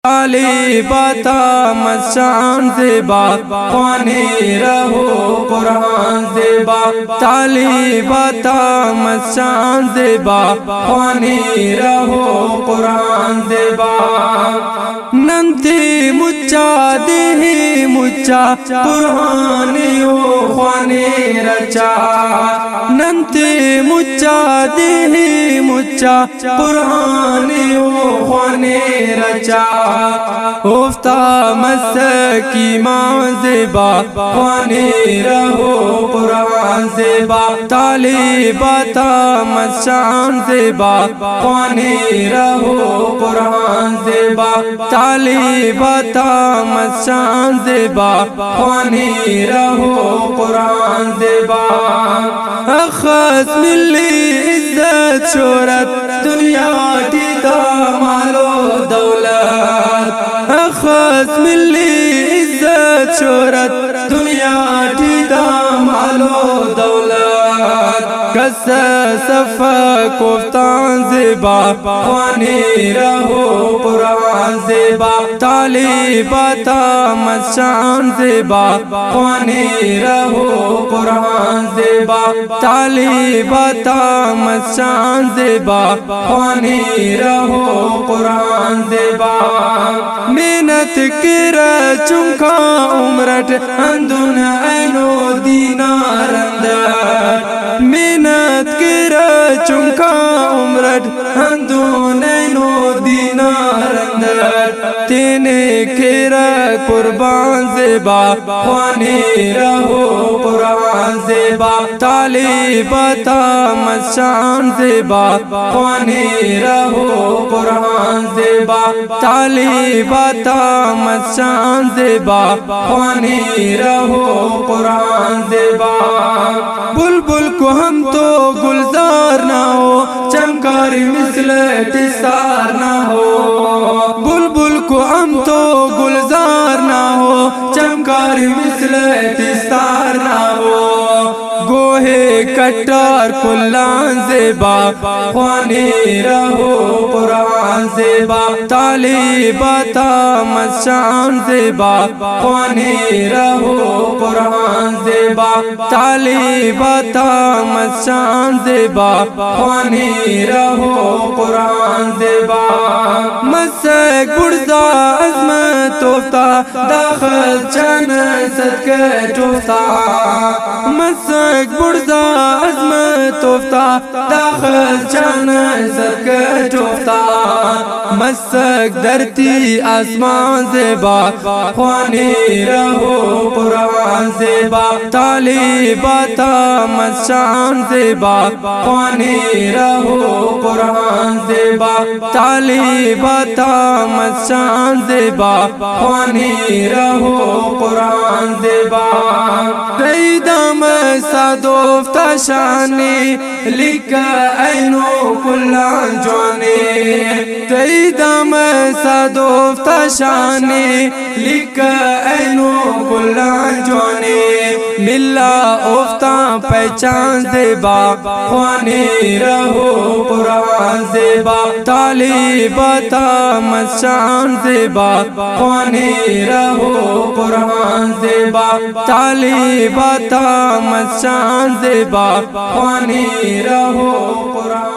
तालिबाता मशान ज़ेबा ख़्वाने रहो कुरान ज़ेबा तालिबाता मशान ज़ेबा ख़्वाने रहो कुरान ज़ेबा नंते मुच्चा देहे मुच्चा कुरानियो ख़्वाने रचा नंते मुच्चा देहे मुच्चा कुरानियो ख़्वाने रचा उफ्ता मस्की मां ज़ेबा ख़्वाने रहो कुरान ज़ेबा तालिबाता मशान ज़ेबा ख़्वाने रहो कुरान ज़ेबा तालिबाता मशान ज़ेबा ख़्वाने रहो कुरान ज़ेबा अख़ज़ मिली इज़्ज़त शोहरत दुनिया दीदा मालो दौलत अख़ज़ मिली इज़्ज़त शोहरत दुनिया दीदा मालो दौलत कस सफ़ा कोफ्तान ज़ेबा ख़्वाने रहो कुरान ज़ेबा तालिबाता मशान ज़ेबा ख़्वाने रहो कुरान ज़ेबा तालिबाता मशान ज़ेबा ख़्वाने रहो कुरान ज़ेबा मेहनत केरा चुंका उम्रट अंदुन ऐनो दीनार अंदर मेहनत केरा चुंका उम्रट अंदुन ऐनो दीनार अंदर तेने केरा कुर्बान ज़ेबा ख़्वाने रहो कुरान ज़ेबा तालिबाता मशान ज़ेबा ख़्वाने रहो कुरान ज़ेबा तालिबाता मशान ज़ेबा ख़्वाने रहो कुरान ज़ेबा बुलबुल को हम तो गुलजार ना हो चमकार मिसल तिसार ना हो बुलबुल को हम तो गुलजार ना हो चमकार मिसल तिसार ना हो गोहे कट्टार कुल्लान ज़ेबा ख़्वाने रहो कुरान ज़ेबा तालिबाता मशान ज़ेबा ख़्वाने रहो कुरान ज़ेबा तालिबाता मशान ज़ेबा ख़्वाने रहो कुरान ज़ेबा मसक बुर्ज़ा अज़मत तोफ्ता दाखिल चन सदके टोफ्ता मसक बुर्ज़ा अज़मत तोफ्ता दाखिल चन सदके टोफ्ता मसक धरती आसमान ज़ेबा ख़्वाने रहो कुरान ज़ेबा तालिबाता मशान ज़ेबा ख़्वाने रहो कुरान ज़ेबा तालिबाता मशान ज़ेबा ख़्वाने रहो कुरान ज़ेबा दैदम सादोफ्ता शाने लिका ऐनो कुल्लान जाने दैदम सादोफ्ता शाने लिका ऐनो कुल्लान जाने मिला उफ्ता पहचान ज़ेबा ख़्वाने रहो कुरान ज़ेबा तालिबाता मशान ज़ेबा ख़्वाने रहो कुरान ज़ेबा तालिबाता मशान ज़ेबा ख़्वाने रहो कुरान